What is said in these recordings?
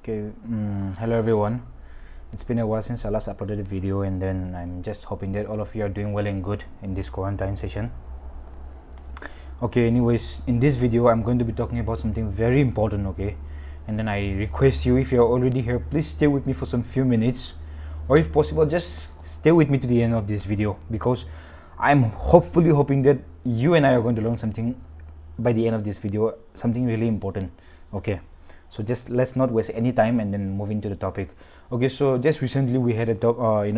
Okay, hello everyone. It's been a while since I last uploaded a video, and then I'm just hoping that all of you are doing well and good in this quarantine session. Okay, anyways, in this video I'm going to be talking about something very important, okay? And then I request you, if you're already here, please stay with me for some few minutes, or if possible just stay with me to the end of this video, because I'm hoping that you and I are going to learn something by the end of this video, something really important. Okay, so just let's not waste any time and then move into the topic. Okay, so just recently we had a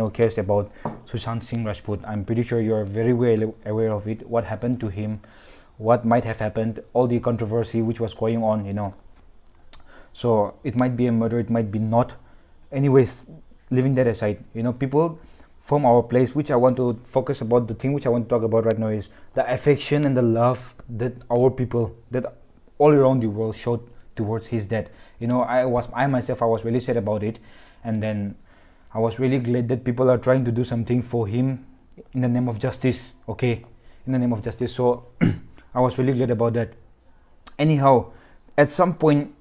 case about Sushant Singh Rajput. I'm pretty sure you're very well aware of it, what happened to him, what might have happened, all the controversy which was going on. So it might be a murder, it might be not. Anyways, leaving that aside, people from our place, which I want to focus about, the thing which I want to talk about right now is the affection and the love that our people, that all around the world showed towards his death. I myself was really sad about it, and then I was really glad that people are trying to do something for him in the name of justice. Okay, in the name of justice. So I was really glad about that. Anyhow, at some point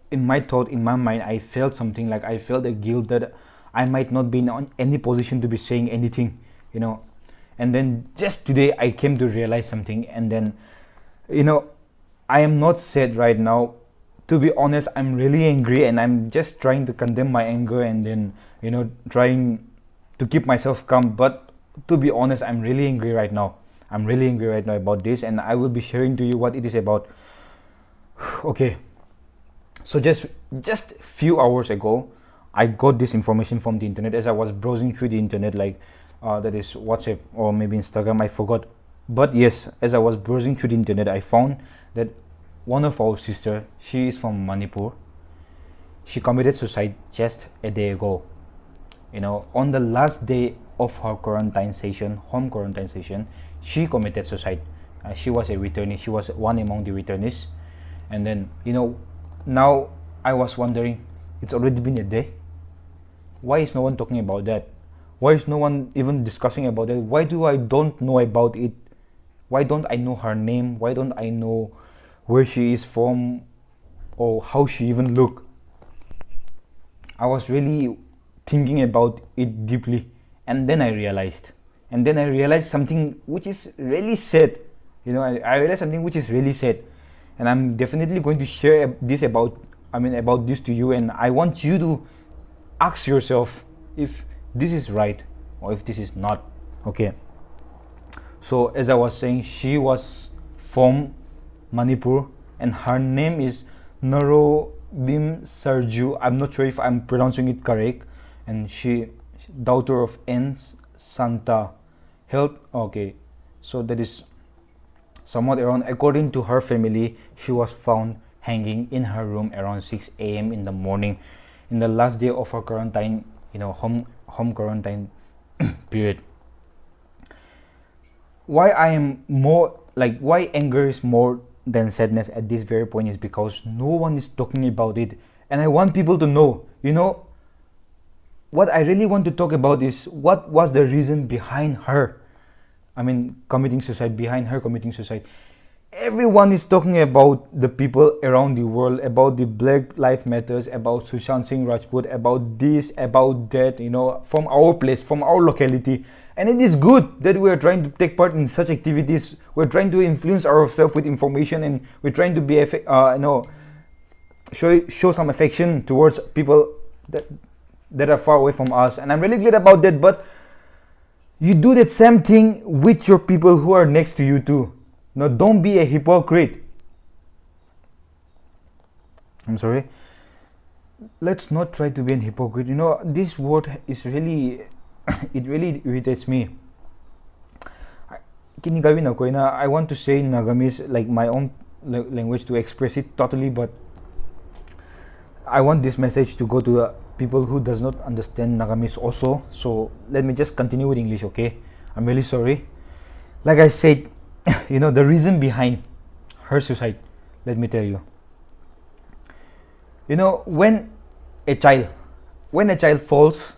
in my thought, in my mind, I felt something, like I felt a guilt that I might not be in any position to be saying anything, and then just today I came to realize something. And then I am not sad right now. To be honest, I'm really angry, and I'm just trying to condemn my anger, and then trying to keep myself calm. But to be honest, I'm really angry right now. I'm really angry right now about this, and I will be sharing to you what it is about. Okay, so just few hours ago I got this information from the internet as I was browsing through the internet, like that is WhatsApp or maybe Instagram, I forgot. But yes, as I was browsing through the internet, I found that one of our sister, she is from Manipur, she committed suicide just a day ago. On the last day of her home quarantine session, she committed suicide. She was a returnee. She was one among the returnees. And then now I was wondering, it's already been a day. Why is no one talking about that? Why is no one even discussing about it? Why do I don't know about it? Why don't I know her name? Why don't I know where she is from, or how she even look? I was really thinking about it deeply, and then I realized something which is really sad. I realized something which is really sad, and I'm definitely going to share about this to you, and I want you to ask yourself if this is right or if this is not. Okay, so as I was saying, she was from Manipur, and her name is Narobim Sarju. I'm not sure if I'm pronouncing it correct. And she daughter of N Santa Health. Okay, so that is somewhat around, according to her family, she was found hanging in her room around 6 a.m. in the morning, in the last day of her quarantine, home quarantine period. Why anger is more than sadness at this very point is because no one is talking about it, and I want people to know. What I really want to talk about is what was the reason behind her committing suicide. Everyone is talking about the people around the world, about the Black Lives Matters, about Sushant Singh Rajput, about this, about that, from our place, from our locality. And it is good that we are trying to take part in such activities. We're trying to influence ourselves with information, and we're trying to be show some affection towards people that are far away from us, and I'm really glad about that. But you do that same thing with your people who are next to you too. Don't be a hypocrite. I'm sorry. Let's not try to be a hypocrite. This word is really it really irritates me. I want to say Nagamese, like my own language, to express it totally, but I want this message to go to the people who does not understand Nagamese also. So let me just continue with English, okay? I'm really sorry. Like I said, the reason behind her suicide, let me tell you. When a child falls,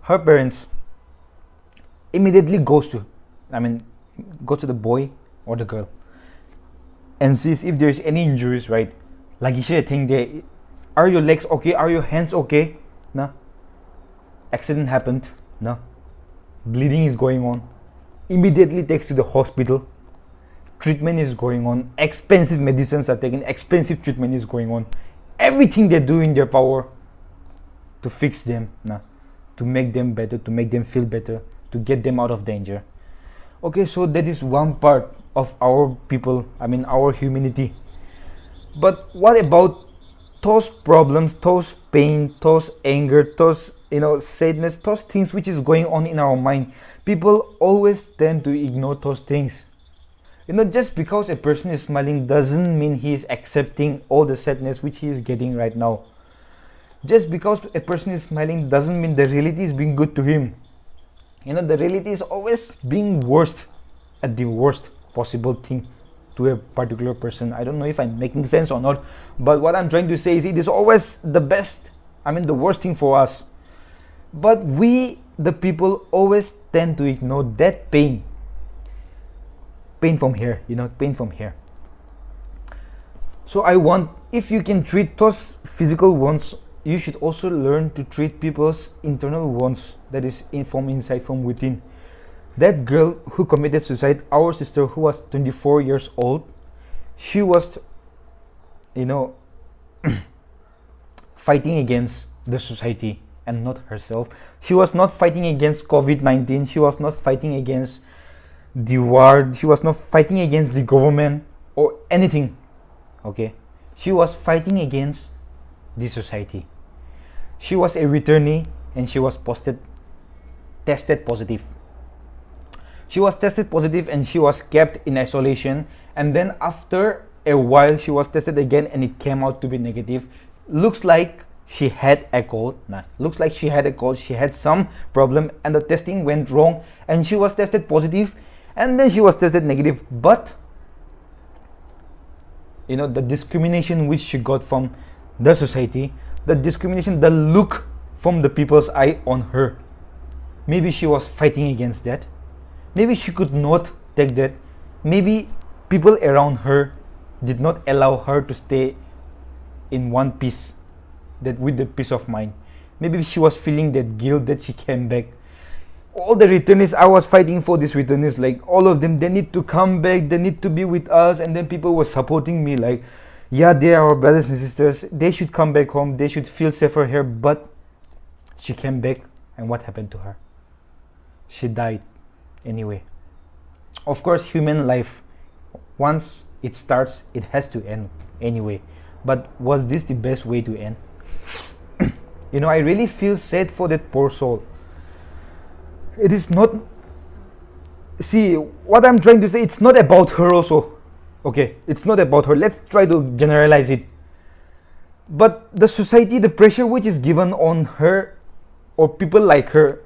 her parents immediately goes to the boy or the girl and sees if there is any injuries, right? Like you should think they Are your legs okay? Are your hands okay? No. Accident happened. No. Bleeding is going on. Immediately takes to the hospital. Treatment is going on. Expensive medicines are taken. Expensive treatment is going on. Everything they do in their power to fix them, to make them better, to make them feel better, to get them out of danger. Okay, so that is one part of our people, our humanity. But what about those problems, those pain, those anger, those sadness, those things which is going on in our mind? People always tend to ignore those things. Just because a person is smiling doesn't mean he is accepting all the sadness which he is getting right now. Just because a person is smiling doesn't mean the reality is being good to him. The reality is always being worst at the worst possible thing to a particular person. I don't know if I'm making sense or not, but what I'm trying to say is it is always the best, the worst thing for us. But we, the people, always tend to ignore that pain. Pain from here, pain from here. So I want, if you can treat those physical wounds, you should also learn to treat people's internal wounds, that is from inside, from within. That girl who committed suicide, our sister who was 24 years old, she was, fighting against the society and not herself. She was not fighting against COVID-19. She was not fighting against the war. She was not fighting against the government or anything. Okay, she was fighting against the society. She was a returnee and she was tested positive. She was tested positive and she was kept in isolation, and then after a while she was tested again and it came out to be negative. Looks like she had a cold. Looks like she had a cold. She had some problem and the testing went wrong and she was tested positive and then she was tested negative. But the discrimination which she got from the society, the discrimination, the look from the people's eye on her, maybe she was fighting against that. Maybe she could not take that. Maybe people around her did not allow her to stay in one piece, that with the peace of mind. Maybe she was feeling that guilt that she came back. All the returnees, I was fighting for these returnees, like all of them, they need to come back, they need to be with us. And then people were supporting me, like, yeah, they are our brothers and sisters, they should come back home, they should feel safer here. But she came back, and what happened to her? She died anyway. Of course, human life, once it starts, it has to end anyway. But was this the best way to end? I really feel sad for that poor soul. It is not, see, what I'm trying to say, it's not about her also. Okay, it's not about her. Let's try to generalize it. But the society, the pressure which is given on her or people like her,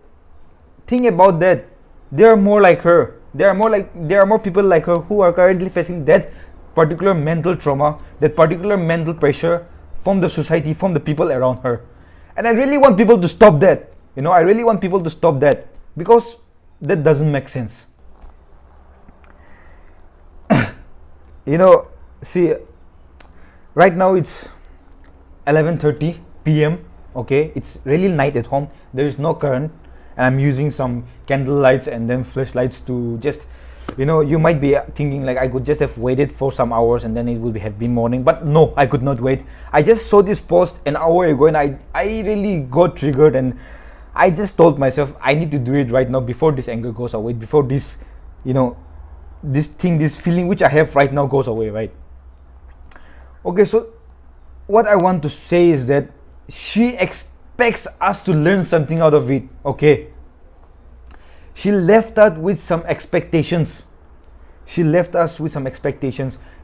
think about that. There are more like her. There are more people like her who are currently facing that particular mental trauma, that particular mental pressure from the society, from the people around her. And I really want people to stop that. I really want people to stop that, because that doesn't make sense. See, right now it's 11:30 p.m. Okay, it's really night at home. There is no current, and I'm using some candle lights and then flashlights to just, you might be thinking like I could just have waited for some hours and then it would have been morning. But no, I could not wait. I just saw this post an hour ago and I really got triggered, and I just told myself I need to do it right now before this anger goes away, before this, this feeling which I have right now goes away, right? Okay, so what I want to say is that she expects us to learn something out of it. Okay, she left us with some expectations.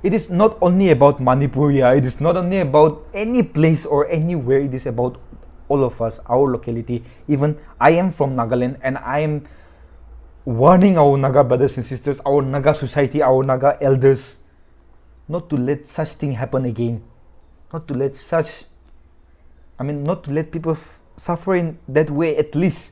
It is not only about Manipur, it is not only about any place or anywhere. It is about all of us, our locality. Even I am from Nagaland, and I am warning our Naga brothers and sisters, our Naga society, our Naga elders, not to let such thing happen again. Not to let people suffer in that way. At least,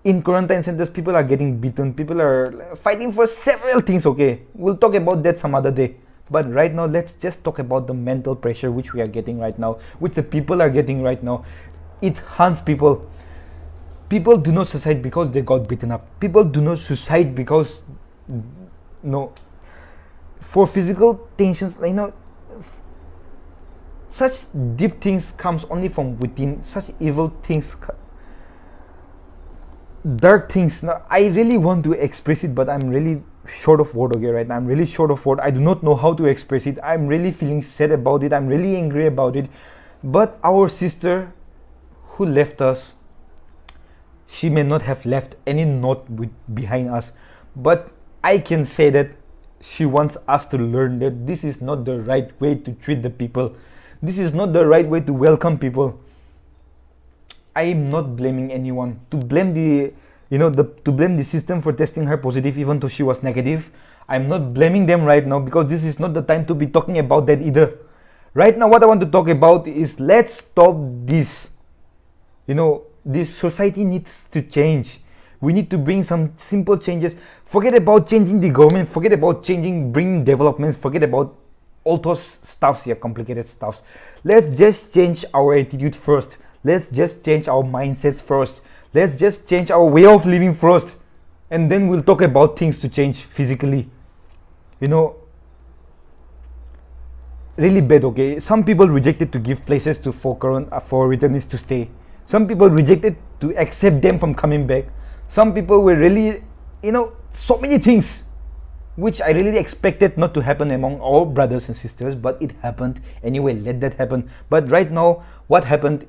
in quarantine centers, people are getting beaten. People are fighting for several things. Okay, we'll talk about that some other day. But right now, let's just talk about the mental pressure which we are getting right now, which the people are getting right now. It haunts people. People do not suicide because they got beaten up. People do not suicide because, no, for physical tensions, such deep things comes only from within. Such evil things, dark things. Now, I really want to express it, but I'm really short of word. Okay, right now I'm really short of word. I do not know how to express it. I'm really feeling sad about it. I'm really angry about it. But our sister who left us, she may not have left any note behind us, but I can say that she wants us to learn that this is not the right way to treat the people. This is not the right way to welcome people. I am not blaming anyone. To blame the system for testing her positive even though she was negative, I'm not blaming them right now, because this is not the time to be talking about that either. Right now what I want to talk about is, let's stop this. This society needs to change. We need to bring some simple changes. Forget about changing the government, forget about bringing developments, forget about all those stuffs here, complicated stuffs. Let's just change our attitude first. Let's just change our mindsets first. Let's just change our way of living first, and then we'll talk about things to change physically. Really bad. Okay, some people rejected to give places for returnees to stay. Some people rejected to accept them from coming back. Some people were really, so many things which I really expected not to happen among all brothers and sisters, but it happened anyway. Let that happen. But right now, what happened?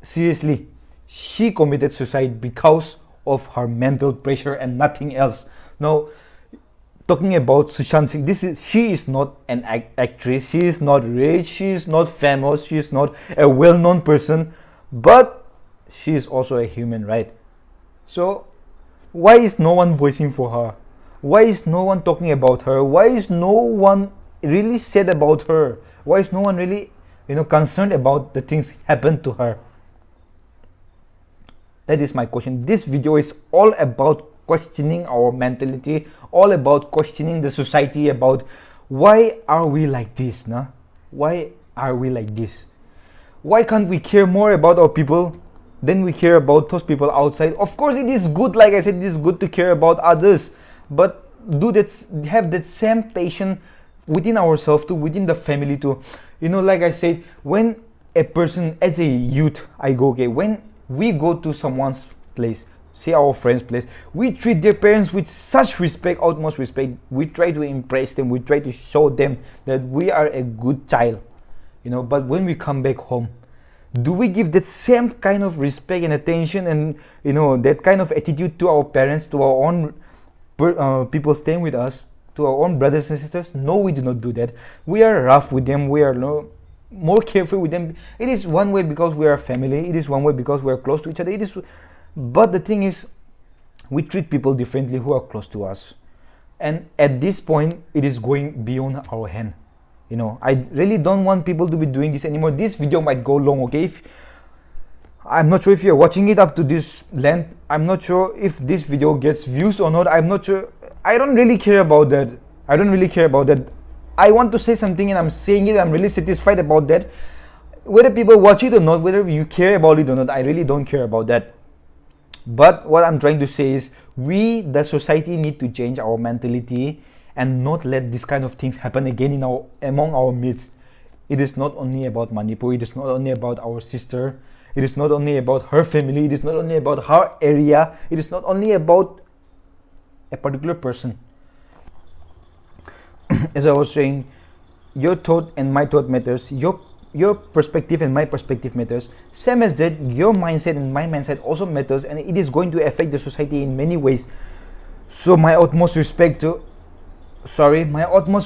Seriously, she committed suicide because of her mental pressure and nothing else. Now, talking about Sushant Singh, she is not an actress. She is not rich. She is not famous. She is not a well-known person, but she is also a human, right? So, why is no one voicing for her? Why is no one talking about her? Why is no one really said about her? Why is no one really, concerned about the things happened to her? That is my question. This video is all about questioning our mentality, all about questioning the society, about why are we like this, nah? Why are we like this? Why can't we care more about our people than we care about those people outside? Of course, it is good, like I said, it is good to care about others, but have that same passion within ourselves too, within the family too. Like I said, when a person, as a youth, when we go to someone's place, say our friend's place, we treat their parents with such respect, utmost respect. We try to impress them, we try to show them that we are a good child, but when we come back home, do we give that same kind of respect and attention and that kind of attitude to our parents, to our own people staying with us, to our own brothers and sisters? No, we do not do that. We are rough with them. We are more careful with them. It is one way because we are family. It is one way because we are close to each other. But the thing is, we treat people differently who are close to us, and at this point, it is going beyond our hand. I really don't want people to be doing this anymore. This video might go long. Okay, I'm not sure if you're watching it up to this length. I'm not sure if this video gets views or not. I'm not sure. I don't really care about that. I want to say something and I'm saying it. I'm really satisfied about that. Whether people watch it or not, whether you care about it or not, I really don't care about that. But what I'm trying to say is, we, the society, need to change our mentality and not let this kind of things happen again among our midst. It is not only about Manipur. It is not only about our sister. It is not only about her family. It is not only about her area. It is not only about a particular person. As I was saying, your thought and my thought matters. Your perspective and my perspective matters. Same as that, your mindset and my mindset also matters, and it is going to affect the society in many ways. So my utmost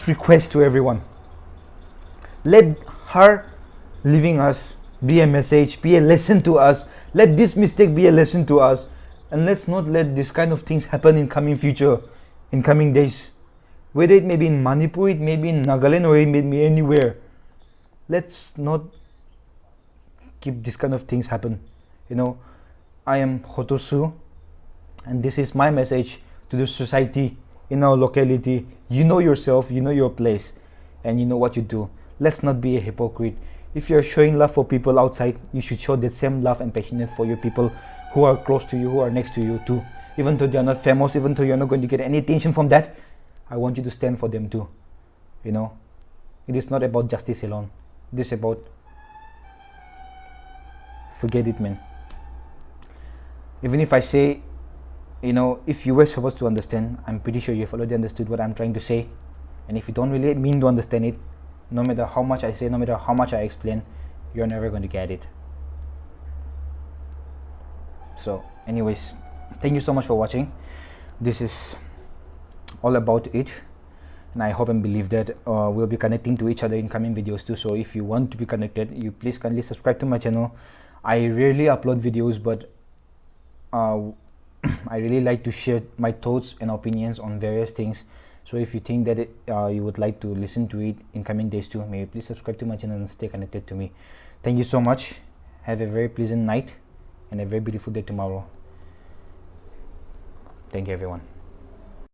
request to everyone, let her leaving us be a message, be a lesson to us. Let this mistake be a lesson to us, and let's not let this kind of things happen in coming future, in coming days. Whether it may be in Manipur, it may be in Nagaland, or it may be anywhere. Let's not keep this kind of things happen. I am Hotosu, and this is my message to the society in our locality. You know yourself, you know your place, and you know what you do. Let's not be a hypocrite. If you're showing love for people outside, you should show the same love and passionate for your people who are close to you, who are next to you too. Even though they are not famous, even though you're not going to get any attention from that, I want you to stand for them too. You know, it is not about justice alone. It is about, forget it, man. Even if I say, you know, if you were supposed to understand, I'm pretty sure you've already understood what I'm trying to say. And if you don't really mean to understand it, no matter how much I say, no matter how much I explain, you're never going to get it. So anyways, thank you so much for watching. This is all about it, and I hope and believe that we'll be connecting to each other in coming videos too. So if you want to be connected, you please kindly subscribe to my channel. I rarely upload videos, but I really like to share my thoughts and opinions on various things. So if you think that you would like to listen to it in coming days too, may you please subscribe to my channel and stay connected to me. Thank you so much. Have a very pleasant night and a very beautiful day tomorrow. Thank you, everyone.